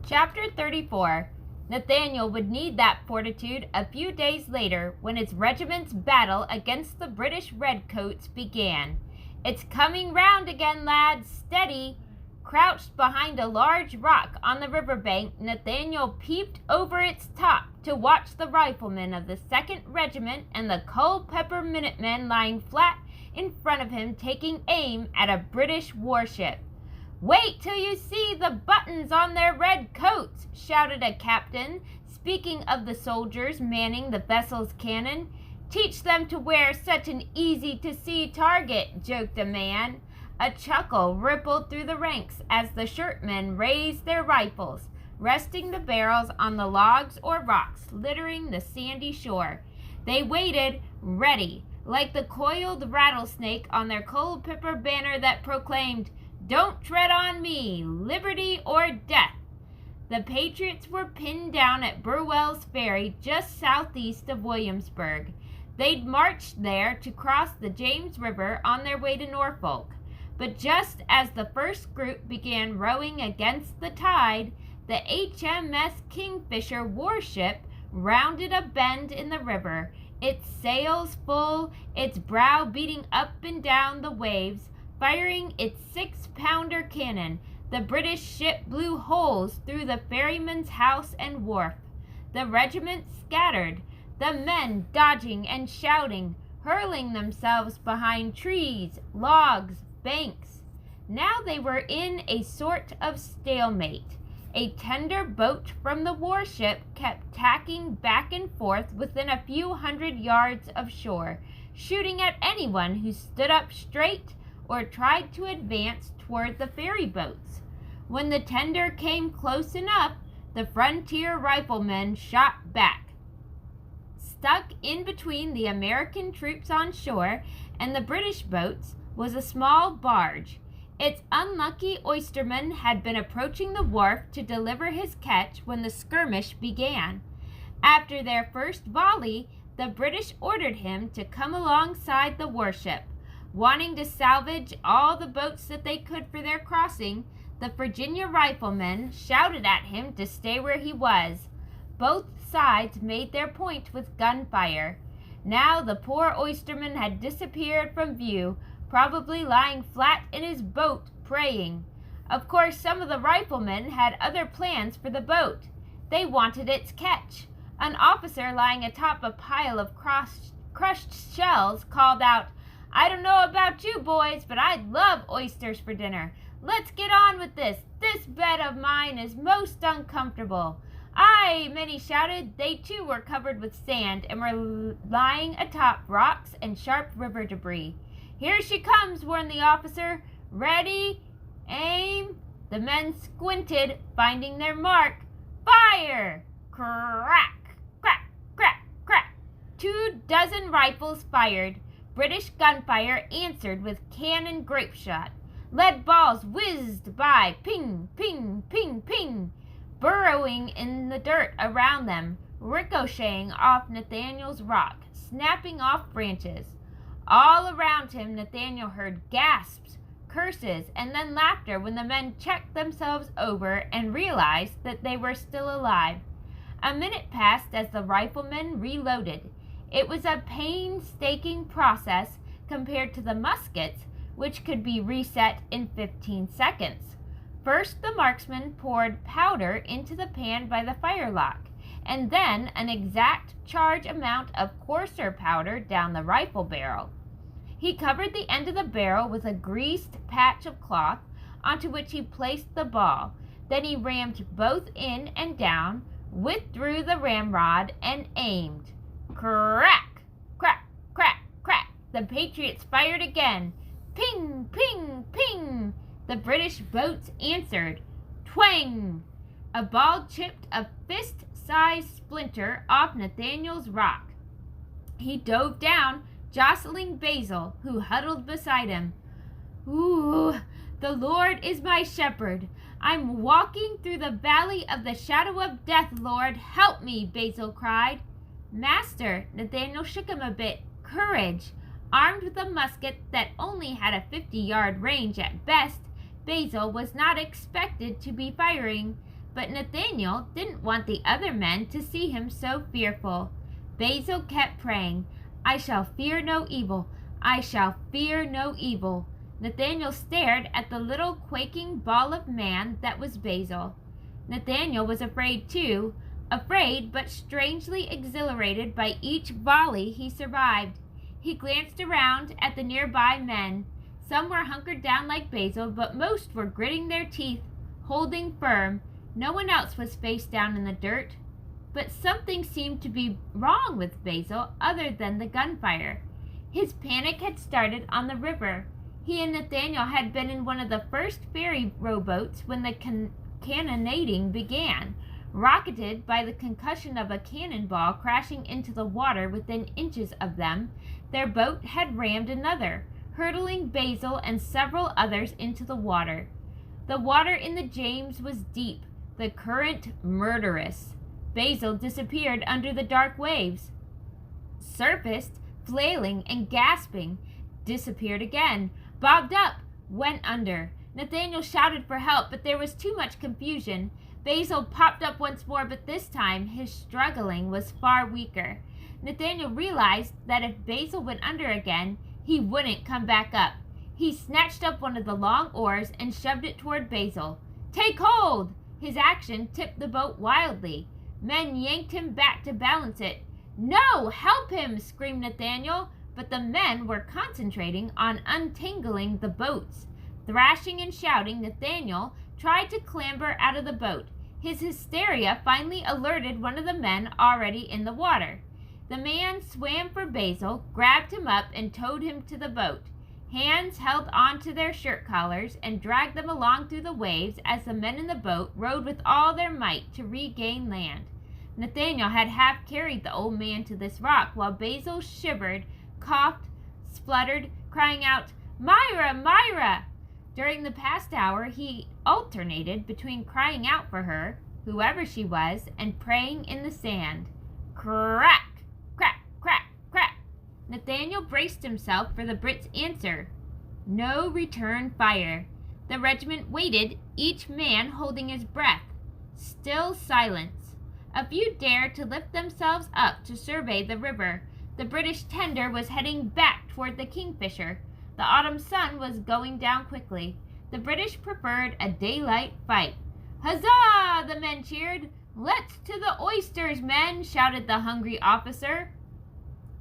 Chapter 34. Nathaniel would need that fortitude a few days later when his regiment's battle against the British redcoats began. "It's coming round again, lads, steady!" Crouched behind a large rock on the riverbank, Nathaniel peeped over its top to watch the riflemen of the 2nd Regiment and the Culpeper Minutemen lying flat in front of him taking aim at a British warship. "Wait till you see the buttons on their red coats!" shouted a captain, speaking of the soldiers manning the vessel's cannon. "Teach them to wear such an easy-to-see target," joked a man. A chuckle rippled through the ranks as the shirtmen raised their rifles, resting the barrels on the logs or rocks littering the sandy shore. They waited, ready, like the coiled rattlesnake on their Culpeper banner that proclaimed, "Don't tread on me, liberty or death." The Patriots were pinned down at Burwell's Ferry just southeast of Williamsburg. They'd marched there to cross the James River on their way to Norfolk. But just as the first group began rowing against the tide, the HMS Kingfisher warship rounded a bend in the river, its sails full, its brow beating up and down the waves, firing its 6-pounder cannon. The British ship blew holes through the ferryman's house and wharf. The regiment scattered, the men dodging and shouting, hurling themselves behind trees, logs, banks. Now they were in a sort of stalemate. A tender boat from the warship kept tacking back and forth within a few hundred yards of shore, shooting at anyone who stood up straight or tried to advance toward the ferry boats. When the tender came close enough, the frontier riflemen shot back. Stuck in between the American troops on shore and the British boats was a small barge. Its unlucky oysterman had been approaching the wharf to deliver his catch when the skirmish began. After their first volley, the British ordered him to come alongside the warship. Wanting to salvage all the boats that they could for their crossing, the Virginia riflemen shouted at him to stay where he was. Both sides made their point with gunfire. Now the poor oysterman had disappeared from view, probably lying flat in his boat, praying. Of course, some of the riflemen had other plans for the boat. They wanted its catch. An officer lying atop a pile of crushed shells called out, "I don't know about you boys, but I love oysters for dinner. Let's get on with this. This bed of mine is most uncomfortable." "Aye," many shouted. They too were covered with sand and were lying atop rocks and sharp river debris. "Here she comes," warned the officer. "Ready, aim." The men squinted, finding their mark. "Fire!" Crack, crack, crack, crack. 24 rifles fired. British gunfire answered with cannon grape shot. Lead balls whizzed by, ping, ping, ping, ping, burrowing in the dirt around them, ricocheting off Nathaniel's rock, snapping off branches. All around him, Nathaniel heard gasps, curses, and then laughter when the men checked themselves over and realized that they were still alive. A minute passed as the riflemen reloaded. It was a painstaking process compared to the muskets, which could be reset in 15 seconds. First, the marksman poured powder into the pan by the firelock, and then an exact charge amount of coarser powder down the rifle barrel. He covered the end of the barrel with a greased patch of cloth, onto which he placed the ball. Then he rammed both in and down, withdrew the ramrod, and aimed. Crack! Crack! Crack! Crack! The Patriots fired again. Ping! Ping! Ping! The British boats answered. Twang! A ball chipped a fist-sized splinter off Nathaniel's rock. He dove down, jostling Basil, who huddled beside him. "Ooh, the Lord is my shepherd. I'm walking through the valley of the shadow of death, Lord. Help me," Basil cried. "Master," Nathaniel shook him a bit. "Courage." Armed with a musket that only had a 50-yard range at best, Basil was not expected to be firing. But Nathaniel didn't want the other men to see him so fearful. Basil kept praying, "I shall fear no evil. I shall fear no evil." Nathaniel stared at the little quaking ball of man that was Basil. Nathaniel was afraid too, afraid but strangely exhilarated by each volley he survived. He glanced around at the nearby men. Some were hunkered down like Basil, but most were gritting their teeth, holding firm. No one else was face down in the dirt. But something seemed to be wrong with Basil other than the gunfire. His panic had started on the river. He and Nathaniel had been in one of the first ferry rowboats when the cannonading began, rocketed by the concussion of a cannonball crashing into the water within inches of them. Their boat had rammed another, hurtling Basil and several others into the water. The water in the James was deep, the current murderous. Basil disappeared under the dark waves, surfaced, flailing and gasping, disappeared again, bobbed up, went under. Nathaniel shouted for help, but there was too much confusion. Basil popped up once more, but this time his struggling was far weaker. Nathaniel realized that if Basil went under again, he wouldn't come back up. He snatched up one of the long oars and shoved it toward Basil. "Take hold!" His action tipped the boat wildly. Men yanked him back to balance it. "No! Help him!" screamed Nathaniel, but the men were concentrating on untangling the boats. Thrashing and shouting, Nathaniel tried to clamber out of the boat. His hysteria finally alerted one of the men already in the water. The man swam for Basil, grabbed him up, and towed him to the boat. Hands held on to their shirt collars and dragged them along through the waves as the men in the boat rowed with all their might to regain land. Nathaniel had half carried the old man to this rock, while Basil shivered, coughed, spluttered, crying out, "Myra! Myra!" During the past hour, he alternated between crying out for her, whoever she was, and praying in the sand. Crack! Crack! Crack! Crack! Nathaniel braced himself for the Brit's answer. No return fire. The regiment waited, each man holding his breath. Still silence. A few dared to lift themselves up to survey the river. The British tender was heading back toward the Kingfisher. The autumn sun was going down quickly. The British preferred a daylight fight. "Huzzah!" the men cheered. "Let's to the oysters, men!" shouted the hungry officer.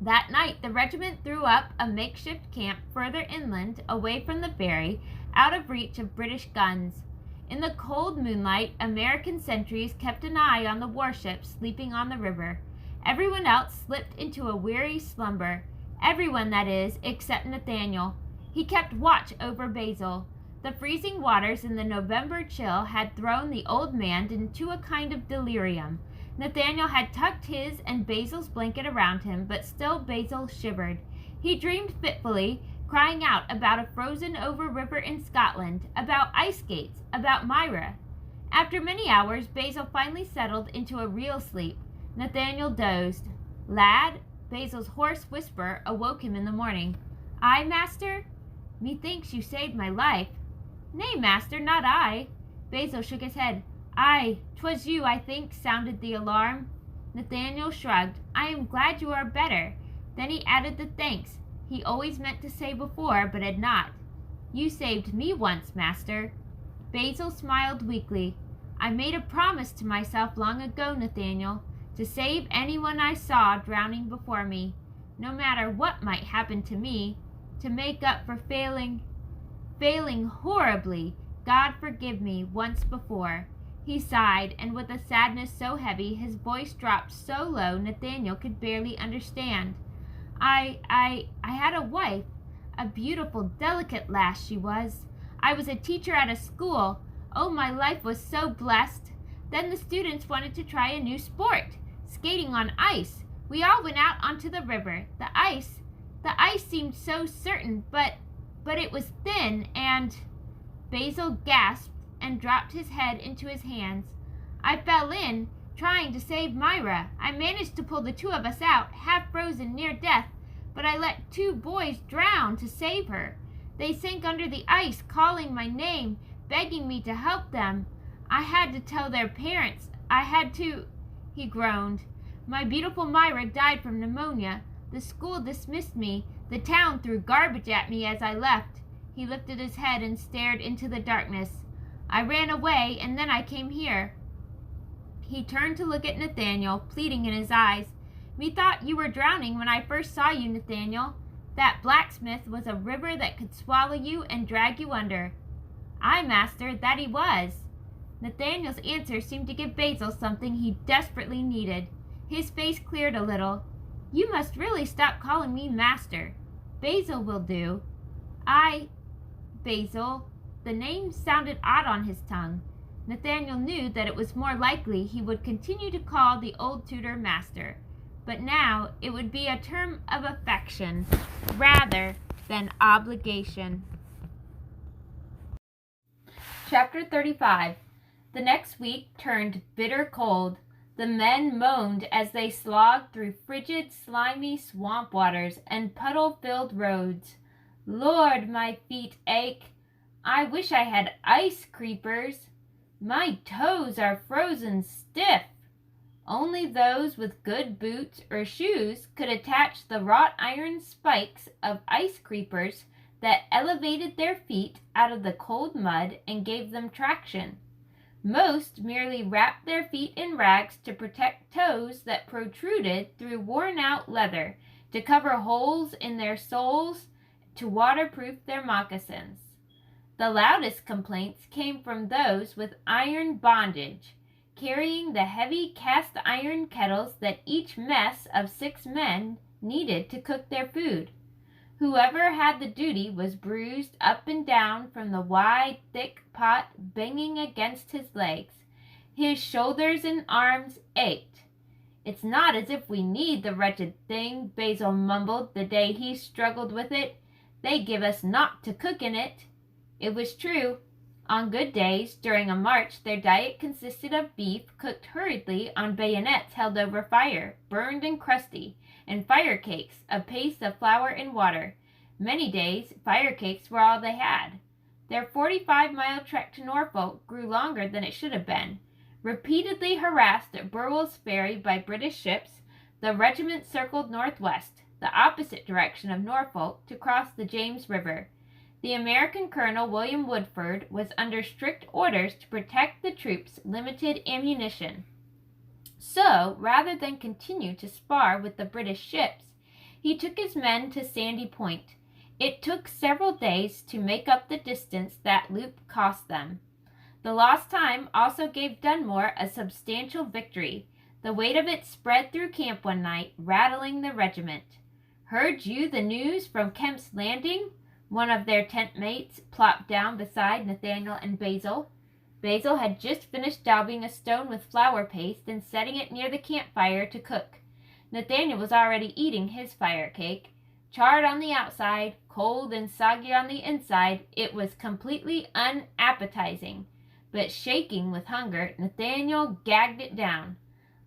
That night the regiment threw up a makeshift camp further inland, away from the ferry, out of reach of British guns. In the cold moonlight, American sentries kept an eye on the warships sleeping on the river. Everyone else slipped into a weary slumber. Everyone, that is, except Nathaniel. He kept watch over Basil. The freezing waters in the November chill had thrown the old man into a kind of delirium. Nathaniel had tucked his and Basil's blanket around him, but still Basil shivered. He dreamed fitfully, crying out about a frozen-over river in Scotland, about ice skates, about Myra. After many hours, Basil finally settled into a real sleep. Nathaniel dozed. "Lad," Basil's hoarse whisper awoke him in the morning. "Aye, master?" "Methinks you saved my life." "Nay, master, not I." Basil shook his head. "Aye, 'twas you, I think," sounded the alarm. Nathaniel shrugged. "I am glad you are better." Then he added the thanks he always meant to say before, but had not. "You saved me once, master." Basil smiled weakly. "I made a promise to myself long ago, Nathaniel, to save anyone I saw drowning before me, no matter what might happen to me, to make up for failing horribly, God forgive me, once before." He sighed, and with a sadness so heavy his voice dropped so low Nathaniel could barely understand. I had a wife, a beautiful, delicate lass she was. I was a teacher at a school. Oh, my life was so blessed. Then the students wanted to try a new sport, skating on ice. We all went out onto the river. The ice seemed so certain, but it was thin, and—" Basil gasped and dropped his head into his hands. "I fell in, trying to save Myra. I managed to pull the two of us out, half frozen, near death, but I let 2 boys drown to save her. They sank under the ice, calling my name, begging me to help them. I had to tell their parents. I had to, he groaned. My beautiful Myra died from pneumonia. The school dismissed me. The town threw garbage at me as I left. He lifted his head and stared into the darkness. I ran away, and then I came here. He turned to look at Nathaniel, pleading in his eyes. Methought you were drowning when I first saw you, Nathaniel. That blacksmith was a river that could swallow you and drag you under. Aye, master, that he was. Nathaniel's answer seemed to give Basil something he desperately needed. His face cleared a little. You must really stop calling me master. Basil will do. Basil. The name sounded odd on his tongue. Nathaniel knew that it was more likely he would continue to call the old tutor master, but now it would be a term of affection rather than obligation. Chapter 35. The next week turned bitter cold. The men moaned as they slogged through frigid, slimy swamp waters and puddle-filled roads. Lord, my feet ache. I wish I had ice creepers. My toes are frozen stiff. Only those with good boots or shoes could attach the wrought iron spikes of ice creepers that elevated their feet out of the cold mud and gave them traction. Most merely wrapped their feet in rags to protect toes that protruded through worn-out leather, to cover holes in their soles, to waterproof their moccasins. The loudest complaints came from those with iron bondage, carrying the heavy cast-iron kettles that each mess of 6 men needed to cook their food. Whoever had the duty was bruised up and down from the wide, thick pot banging against his legs. His shoulders and arms ached. It's not as if we need the wretched thing, Basil mumbled the day he struggled with it. They give us naught to cook in it. It was true. On good days, during a march, their diet consisted of beef cooked hurriedly on bayonets held over fire, burned and crusty, and fire cakes, a paste of flour and water. Many days, fire cakes were all they had. Their 45-mile trek to Norfolk grew longer than it should have been. Repeatedly harassed at Burwell's Ferry by British ships, the regiment circled northwest, the opposite direction of Norfolk, to cross the James River. The American Colonel William Woodford was under strict orders to protect the troops' limited ammunition. So, rather than continue to spar with the British ships, he took his men to Sandy Point. It took several days to make up the distance that loop cost them. The lost time also gave Dunmore a substantial victory. The weight of it spread through camp one night, rattling the regiment. Heard you the news from Kemp's Landing? One of their tent mates plopped down beside Nathaniel and Basil. Basil had just finished daubing a stone with flour paste and setting it near the campfire to cook. Nathaniel was already eating his fire cake. Charred on the outside, cold and soggy on the inside, it was completely unappetizing. But shaking with hunger, Nathaniel gagged it down.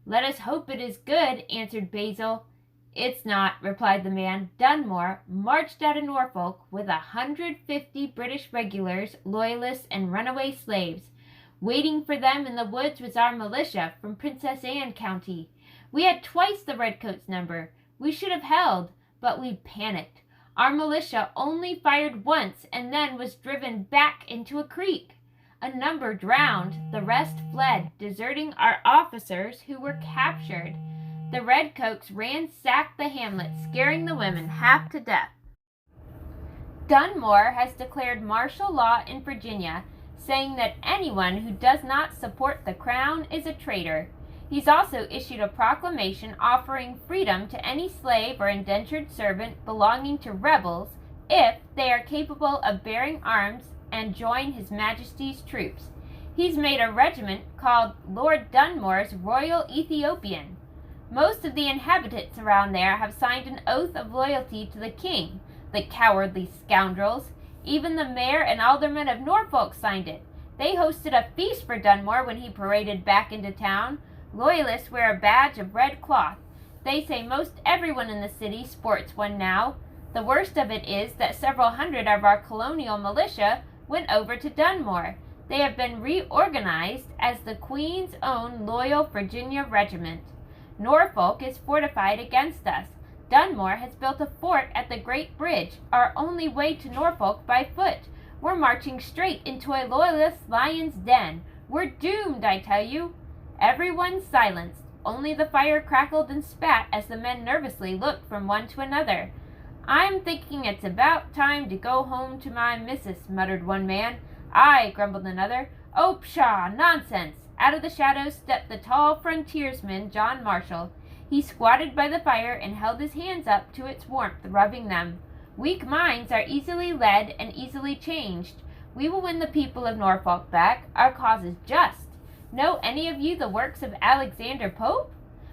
Let us hope it is good, answered Basil. It's not, replied the man. Dunmore marched out of Norfolk with 150 British regulars, loyalists, and runaway slaves. Waiting for them in the woods was our militia from Princess Anne County. We had twice the redcoats' number. We should have held, but we panicked. Our militia only fired once and then was driven back into a creek. A number drowned, the rest fled, deserting our officers who were captured. The redcoats ransacked the hamlet, scaring the women half to death. Dunmore has declared martial law in Virginia, saying that anyone who does not support the crown is a traitor. He's also issued a proclamation offering freedom to any slave or indentured servant belonging to rebels if they are capable of bearing arms and join His Majesty's troops. He's made a regiment called Lord Dunmore's Royal Ethiopian. Most of the inhabitants around there have signed an oath of loyalty to the king, the cowardly scoundrels. Even the mayor and aldermen of Norfolk signed it. They hosted a feast for Dunmore when he paraded back into town. Loyalists wear a badge of red cloth. They say most everyone in the city sports one now. The worst of it is that several hundred of our colonial militia went over to Dunmore. They have been reorganized as the Queen's Own Loyal Virginia Regiment. Norfolk is fortified against us. Dunmore has built a fort at the Great Bridge, our only way to Norfolk by foot. We're marching straight into a Loyalist lion's den. We're doomed, I tell you." Everyone silenced. Only the fire crackled and spat as the men nervously looked from one to another. "I'm thinking it's about time to go home to my missus," muttered one man. "Aye," grumbled another. "Oh, pshaw, nonsense!" Out of the shadows stepped the tall frontiersman, John Marshall. He squatted by the fire and held his hands up to its warmth, rubbing them. "Weak minds are easily led and easily changed. We will win the people of Norfolk back. Our cause is just. Know any of you the works of Alexander Pope?"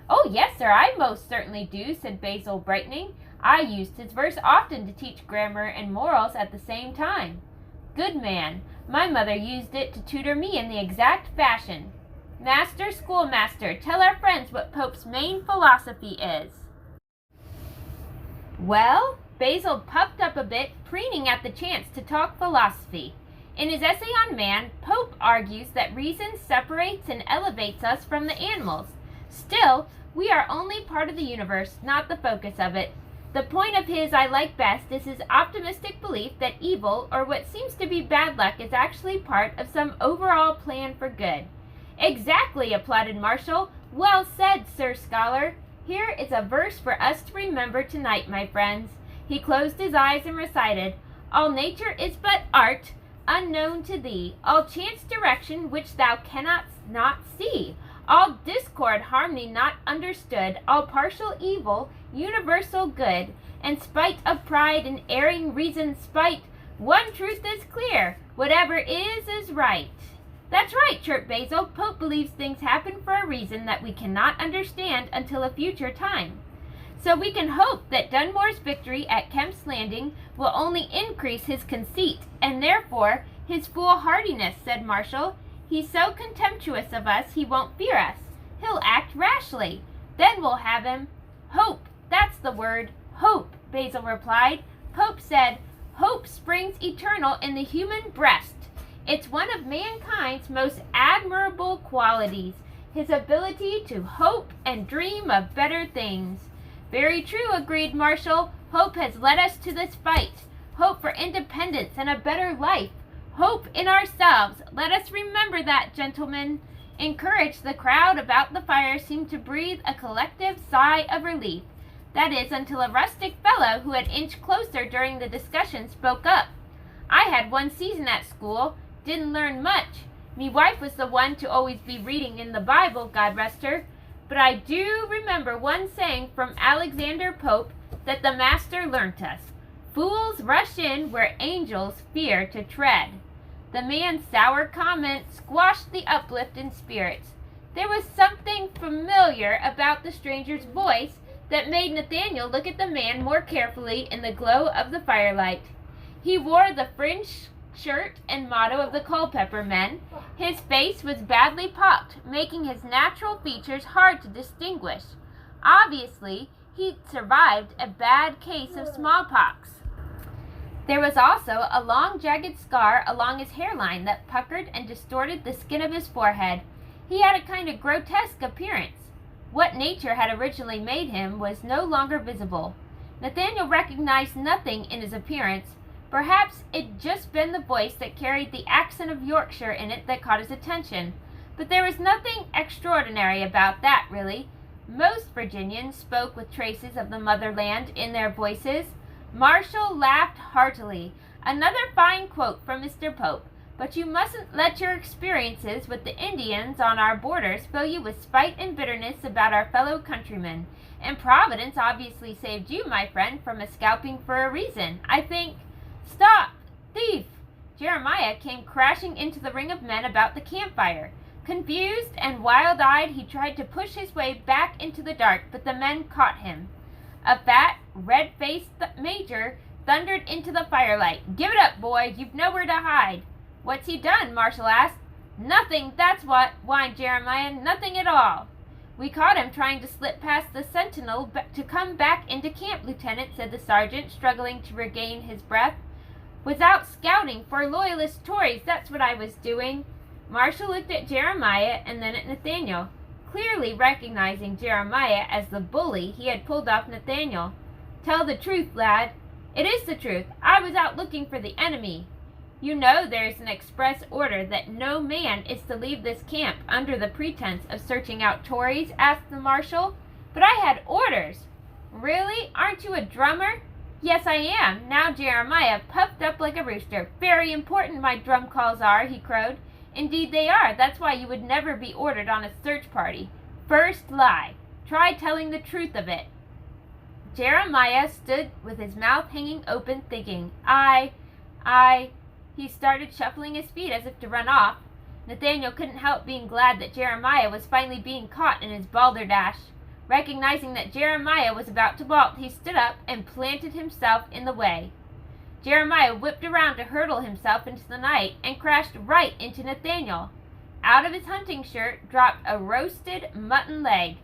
"Oh, yes, sir, I most certainly do," said Basil, brightening. "I used his verse often to teach grammar and morals at the same time." "Good man. My mother used it to tutor me in the exact fashion. Master, schoolmaster, tell our friends what Pope's main philosophy is." "Well," Basil puffed up a bit, preening at the chance to talk philosophy. "In his essay on man, Pope argues that reason separates and elevates us from the animals. Still, we are only part of the universe, not the focus of it. The point of his I like best is his optimistic belief that evil, or what seems to be bad luck, is actually part of some overall plan for good." "Exactly," applauded Marshall. "Well said, Sir Scholar. Here is a verse for us to remember tonight, my friends." He closed his eyes and recited, "All nature is but art, unknown to thee, all chance direction which thou cannot not see, all discord harmony not understood, all partial evil universal good, in spite of pride and erring reason's spite, one truth is clear, whatever is right." "That's right," chirped Basil. "Pope believes things happen for a reason that we cannot understand until a future time. So we can hope that Dunmore's victory at Kemp's Landing will only increase his conceit, and therefore his foolhardiness," said Marshall. "He's so contemptuous of us he won't fear us. He'll act rashly. Then we'll have him." "Hope, that's the word, hope," Basil replied. "Pope said, 'Hope springs eternal in the human breast.' It's one of mankind's most admirable qualities, his ability to hope and dream of better things." "Very true," agreed Marshall. "Hope has led us to this fight. Hope for independence and a better life. Hope in ourselves. Let us remember that, gentlemen." Encouraged, the crowd about the fire seemed to breathe a collective sigh of relief. That is, until a rustic fellow who had inched closer during the discussion spoke up. "I had one season at school. Didn't learn much. Me wife was the one to always be reading in the Bible, God rest her. But I do remember one saying from Alexander Pope that the master learnt us. 'Fools rush in where angels fear to tread.'" The man's sour comment squashed the uplift in spirits. There was something familiar about the stranger's voice that made Nathaniel look at the man more carefully in the glow of the firelight. He wore the fringed shirt and motto of the Culpeper men. His face was badly pocked, making his natural features hard to distinguish. Obviously, he'd survived a bad case of smallpox. There was also a long jagged scar along his hairline that puckered and distorted the skin of his forehead. He had a kind of grotesque appearance. What nature had originally made him was no longer visible. Nathaniel recognized nothing in his appearance. Perhaps it'd just been the voice that carried the accent of Yorkshire in it that caught his attention. But there was nothing extraordinary about that, really. Most Virginians spoke with traces of the motherland in their voices. Marshall laughed heartily. "Another fine quote from Mr. Pope. But you mustn't let your experiences with the Indians on our borders fill you with spite and bitterness about our fellow countrymen. And Providence obviously saved you, my friend, from a scalping for a reason. I think—" "Stop! Thief!" Jeremiah came crashing into the ring of men about the campfire. Confused and wild-eyed, he tried to push his way back into the dark, but the men caught him. A fat, red-faced major thundered into the firelight. "Give it up, boy! You've nowhere to hide." "What's he done?" Marshall asked. "Nothing, that's what," whined Jeremiah. "Nothing at all." "We caught him trying to slip past the sentinel to come back into camp, Lieutenant," said the sergeant, struggling to regain his breath. "Was out scouting for Loyalist Tories, that's what I was doing." Marshall looked at Jeremiah and then at Nathaniel, clearly recognizing Jeremiah as the bully he had pulled off Nathaniel. "Tell the truth, lad." "It is the truth. I was out looking for the enemy." "You know there is an express order that no man is to leave this camp under the pretense of searching out Tories?" asked the marshal. "But I had orders." "Really? Aren't you a drummer?" "Yes, I am." Now Jeremiah puffed up like a rooster. "Very important my drum calls are," he crowed. "Indeed they are. That's why you would never be ordered on a search party. First lie. Try telling the truth of it." Jeremiah stood with his mouth hanging open, thinking. I... He started shuffling his feet as if to run off. Nathaniel couldn't help being glad that Jeremiah was finally being caught in his balderdash. Recognizing that Jeremiah was about to bolt, he stood up and planted himself in the way. Jeremiah whipped around to hurtle himself into the night and crashed right into Nathaniel. Out of his hunting shirt dropped a roasted mutton leg.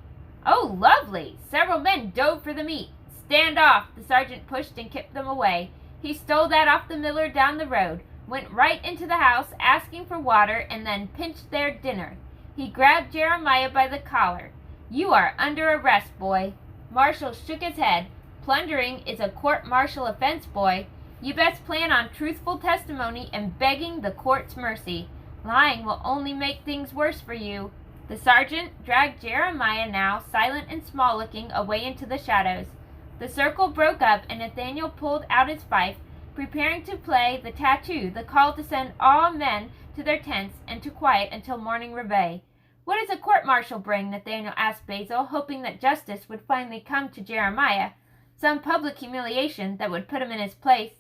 "Oh, lovely!" Several men dove for the meat. "Stand off!" The sergeant pushed and kicked them away. He stole that off the miller down the road, went right into the house asking for water, and then pinched their dinner. He grabbed Jeremiah by the collar. "You are under arrest, boy." Marshall shook his head. "Plundering is a court-martial offense, boy. You best plan on truthful testimony and begging the court's mercy. Lying will only make things worse for you." The sergeant dragged Jeremiah, now silent and small-looking, away into the shadows. The circle broke up, and Nathaniel pulled out his fife, preparing to play the tattoo, the call to send all men to their tents and to quiet until morning reveille. "What does a court-martial bring?" Nathaniel asked Basil, hoping that justice would finally come to Jeremiah, some public humiliation that would put him in his place.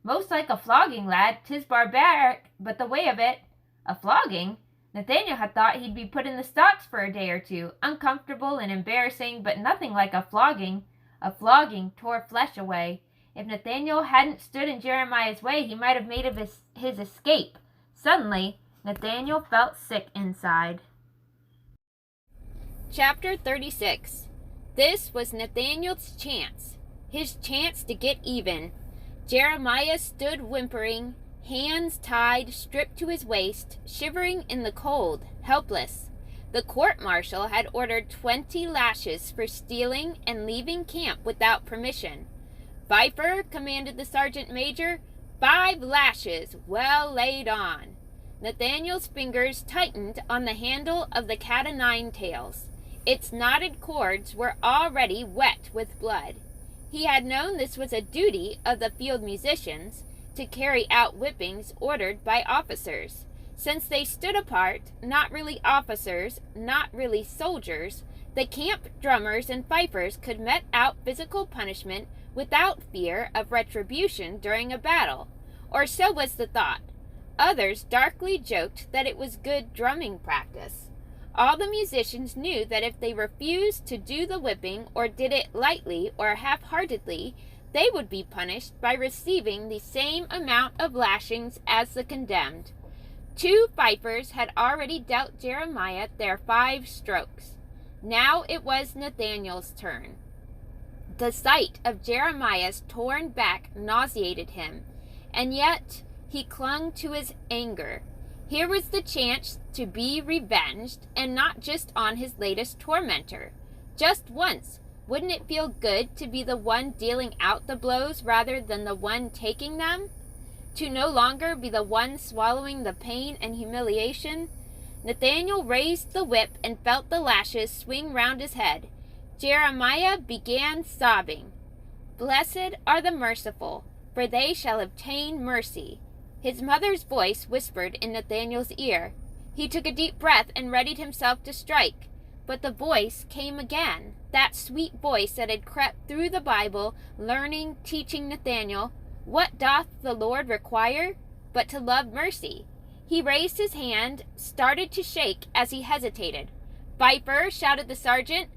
"Most like a flogging, lad. 'Tis barbaric, but the way of it." A flogging? Nathaniel had thought he'd be put in the stocks for a day or two, uncomfortable and embarrassing, but nothing like a flogging. A flogging tore flesh away. If Nathaniel hadn't stood in Jeremiah's way, he might have made of his escape. Suddenly, Nathaniel felt sick inside. Chapter 36. This was Nathaniel's chance. His chance to get even. Jeremiah stood whimpering, hands tied, stripped to his waist, shivering in the cold, helpless. The court-martial had ordered 20 lashes for stealing and leaving camp without permission. "Pfeiffer," commanded the sergeant major, 5 lashes, well laid on." Nathaniel's fingers tightened on the handle of the cat-o'-nine-tails. Its knotted cords were already wet with blood. He had known this was a duty of the field musicians, to carry out whippings ordered by officers. Since they stood apart, not really officers, not really soldiers, the camp drummers and fifers could met out physical punishment without fear of retribution during a battle, or so was the thought. Others darkly joked that it was good drumming practice. All the musicians knew that if they refused to do the whipping or did it lightly or half-heartedly, they would be punished by receiving the same amount of lashings as the condemned. 2 fifers had already dealt Jeremiah their 5 strokes. Now it was Nathaniel's turn. The sight of Jeremiah's torn back nauseated him, and yet he clung to his anger. Here was the chance to be revenged, and not just on his latest tormentor. Just once, wouldn't it feel good to be the one dealing out the blows rather than the one taking them? To no longer be the one swallowing the pain and humiliation? Nathaniel raised the whip and felt the lashes swing round his head. Jeremiah began sobbing. "Blessed are the merciful, for they shall obtain mercy." His mother's voice whispered in Nathaniel's ear. He took a deep breath and readied himself to strike. But the voice came again, that sweet voice that had crept through the Bible, learning, teaching Nathaniel, "What doth the Lord require? But to love mercy." He raised his hand, started to shake as he hesitated. "Pfeiffer," shouted the sergeant,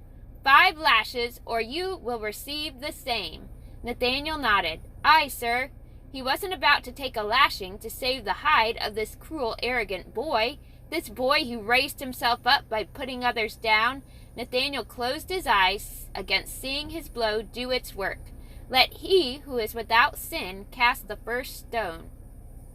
5 lashes, or you will receive the same." Nathaniel nodded. "Aye, sir." He wasn't about to take a lashing to save the hide of this cruel, arrogant boy, this boy who raised himself up by putting others down. Nathaniel closed his eyes against seeing his blow do its work. Let he who is without sin cast the first stone."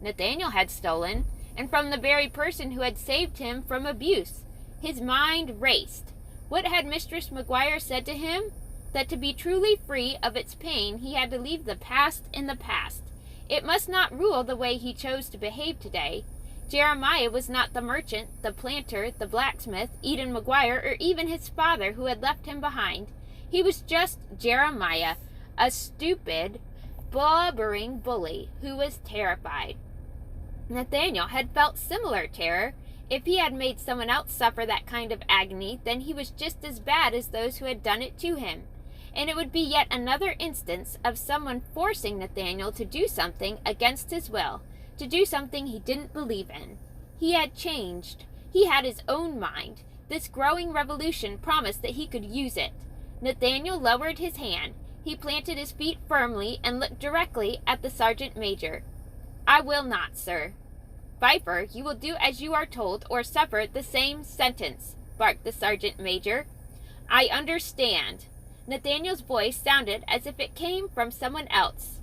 Nathanael had stolen, and from the very person who had saved him from abuse. His mind raced. What had Mistress Maguire said to him? That to be truly free of its pain he had to leave the past in the past. It must not rule the way he chose to behave today. Jeremiah was not the merchant, the planter, the blacksmith, Eden Maguire, or even his father who had left him behind. He was just Jeremiah, a stupid, blubbering bully who was terrified. Nathanael had felt similar terror. If he had made someone else suffer that kind of agony, then he was just as bad as those who had done it to him. And it would be yet another instance of someone forcing Nathanael to do something against his will, to do something he didn't believe in. He had changed. He had his own mind. This growing revolution promised that he could use it. Nathanael lowered his hand. He planted his feet firmly and looked directly at the sergeant major. "I will not, sir." "Viper, you will do as you are told or suffer the same sentence," barked the sergeant major. "I understand." Nathanael's voice sounded as if it came from someone else.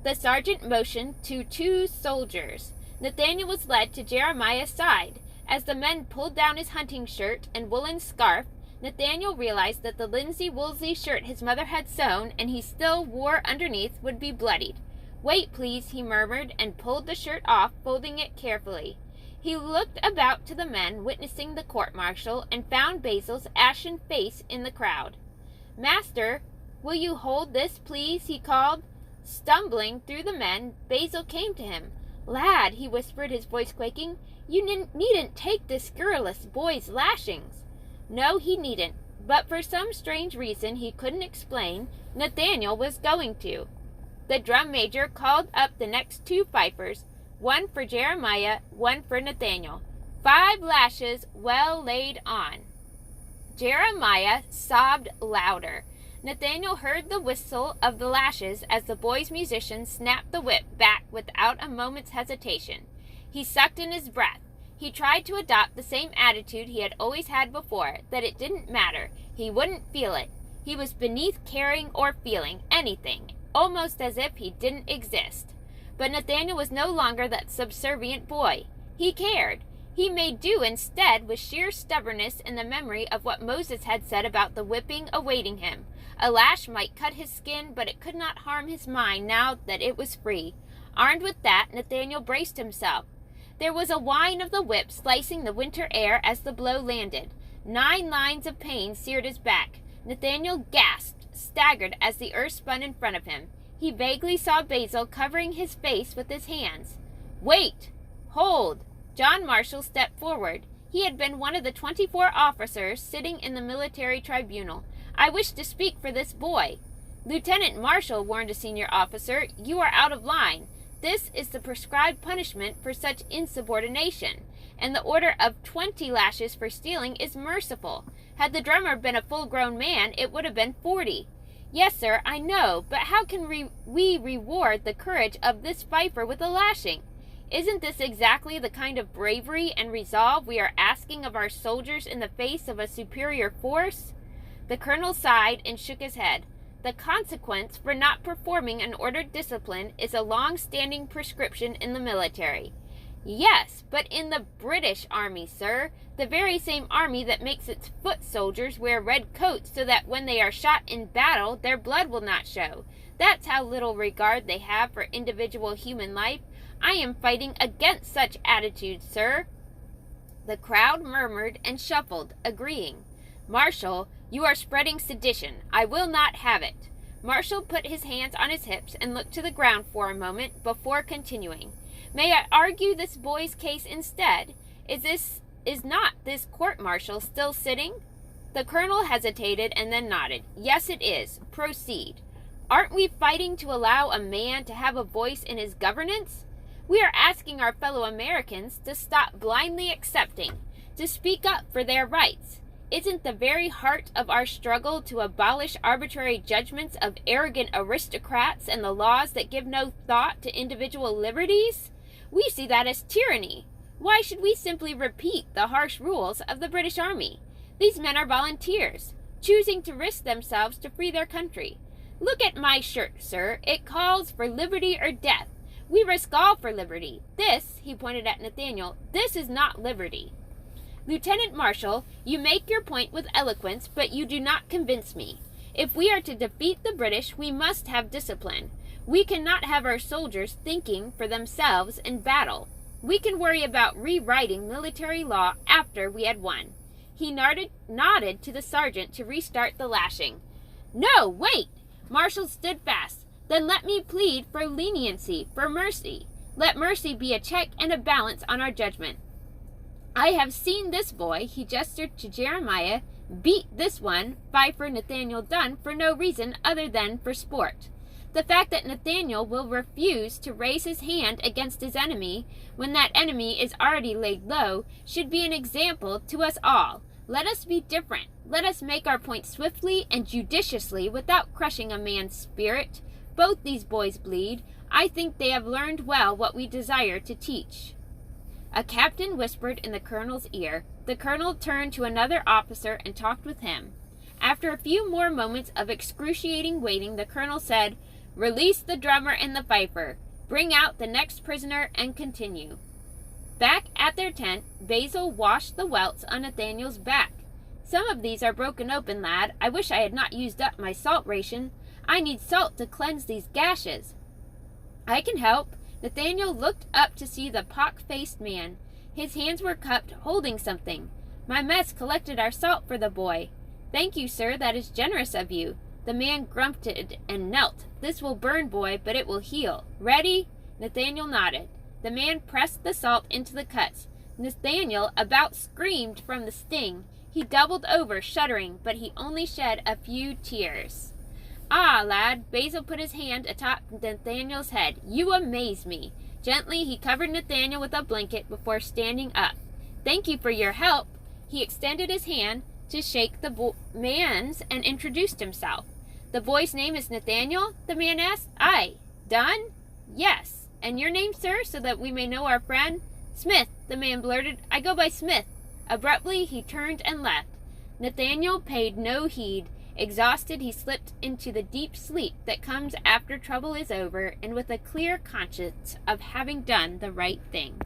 The sergeant motioned to two soldiers. Nathanael was led to Jeremiah's side. As the men pulled down his hunting shirt and woolen scarf, Nathanael realized that the linsey-woolsey shirt his mother had sewn and he still wore underneath would be bloodied. "Wait, please," he murmured, and pulled the shirt off, folding it carefully. He looked about to the men witnessing the court-martial and found Basil's ashen face in the crowd. "Master, will you hold this, please?" he called. Stumbling through the men, Basil came to him. "Lad," he whispered, his voice quaking, "you needn't take this scurrilous boy's lashings." No, he needn't, but for some strange reason he couldn't explain, Nathanael was going to. The drum major called up the next two fifers, one for Jeremiah, one for Nathanael. 5 lashes well laid on. Jeremiah sobbed louder. Nathanael heard the whistle of the lashes as the boy's musician snapped the whip back without a moment's hesitation. He sucked in his breath. He tried to adopt the same attitude he had always had before, that it didn't matter. He wouldn't feel it. He was beneath caring or feeling anything, almost as if he didn't exist. But Nathanael was no longer that subservient boy. He cared. He made do instead with sheer stubbornness in the memory of what Moses had said about the whipping awaiting him. A lash might cut his skin, but it could not harm his mind now that it was free. Armed with that, Nathanael braced himself. There was a whine of the whip slicing the winter air as the blow landed. 9 lines of pain seared his back. Nathanael gasped, staggered as the earth spun in front of him. He vaguely saw Basil covering his face with his hands. "Wait! Hold!" John Marshall stepped forward. He had been one of the 24 officers sitting in the military tribunal. "I wish to speak for this boy." "Lieutenant Marshall," warned a senior officer, "you are out of line. This is the prescribed punishment for such insubordination, and the order of 20 lashes for stealing is merciful. Had the drummer been a full-grown man, it would have been 40. "Yes, sir, I know, but how can we reward the courage of this fifer with a lashing? Isn't this exactly the kind of bravery and resolve we are asking of our soldiers in the face of a superior force?" The colonel sighed and shook his head. "The consequence for not performing an ordered discipline is a long-standing prescription in the military." "Yes, but in the British Army, sir, the very same army that makes its foot soldiers wear red coats so that when they are shot in battle, their blood will not show. That's how little regard they have for individual human life. I am fighting against such attitudes, sir." The crowd murmured and shuffled, agreeing. "Marshall, you are spreading sedition. I will not have it." Marshall put his hands on his hips and looked to the ground for a moment before continuing. "May I argue this boy's case instead? Is not this court-martial still sitting?" The colonel hesitated and then nodded. "Yes, it is. Proceed." "Aren't we fighting to allow a man to have a voice in his governance? We are asking our fellow Americans to stop blindly accepting, to speak up for their rights. Isn't the very heart of our struggle to abolish arbitrary judgments of arrogant aristocrats and the laws that give no thought to individual liberties? We see that as tyranny. Why should we simply repeat the harsh rules of the British Army? These men are volunteers, choosing to risk themselves to free their country. Look at my shirt, sir. It calls for liberty or death. We risk all for liberty. This," he pointed at Nathaniel, "this is not liberty." "Lieutenant Marshal, you make your point with eloquence, but you do not convince me. If we are to defeat the British, we must have discipline. We cannot have our soldiers thinking for themselves in battle. We can worry about rewriting military law after we had won." He nodded to the sergeant to restart the lashing. "No, wait!" Marshall stood fast. "Then let me plead for leniency, for mercy. Let mercy be a check and a balance on our judgment. I have seen this boy," he gestured to Jeremiah, "beat this one, Fifer Nathaniel Dunn, for no reason other than for sport. The fact that Nathaniel will refuse to raise his hand against his enemy when that enemy is already laid low should be an example to us all. Let us be different. Let us make our point swiftly and judiciously without crushing a man's spirit. Both these boys bleed. I think they have learned well what we desire to teach." A captain whispered in the colonel's ear. The colonel turned to another officer and talked with him. After a few more moments of excruciating waiting, the colonel said, "Release the drummer and the fifer. Bring out the next prisoner and continue." Back at their tent, Basil washed the welts on Nathaniel's back. "Some of these are broken open, lad. I wish I had not used up my salt ration. I need salt to cleanse these gashes." "I can help." Nathaniel looked up to see the pock-faced man. His hands were cupped, holding something. "My mess collected our salt for the boy." "Thank you, sir. That is generous of you." The man grunted and knelt. "This will burn, boy, but it will heal. Ready?" Nathaniel nodded. The man pressed the salt into the cuts. Nathaniel about screamed from the sting. He doubled over, shuddering, but he only shed a few tears. "Ah, lad," Basil put his hand atop Nathaniel's head. "You amaze me." Gently, he covered Nathaniel with a blanket before standing up. "Thank you for your help." He extended his hand to shake the man's and introduced himself. "The boy's name is Nathaniel?" the man asked. "Aye." "Dunn?" "Yes." "And your name, sir, so that we may know our friend?" "Smith," the man blurted. "I go by Smith." Abruptly, he turned and left. Nathaniel paid no heed. Exhausted, he slipped into the deep sleep that comes after trouble is over, and with a clear conscience of having done the right thing.